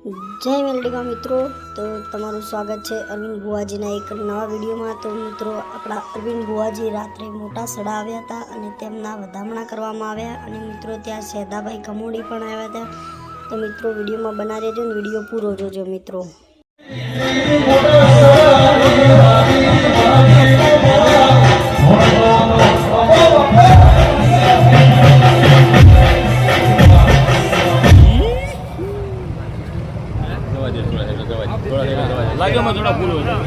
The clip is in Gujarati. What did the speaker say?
જય મેલડીમાં મિત્રો, તો તમારું સ્વાગત છે અરવિંદ બુવાજીના એક નવા વિડીયોમાં। તો મિત્રો, આપણા અરવિંદ બુવાજી રાત્રે મોટા સડા આવ્યા હતા અને તેમના વધામણા કરવામાં આવ્યા અને મિત્રો ત્યાં શેદાભાઈ કમોડી પણ આવ્યા હતા। તો મિત્રો વિડીયોમાં બના રહેજો ને વિડીયો પૂરો જોજો મિત્રો। लागे में थोड़ा फूल हो जाए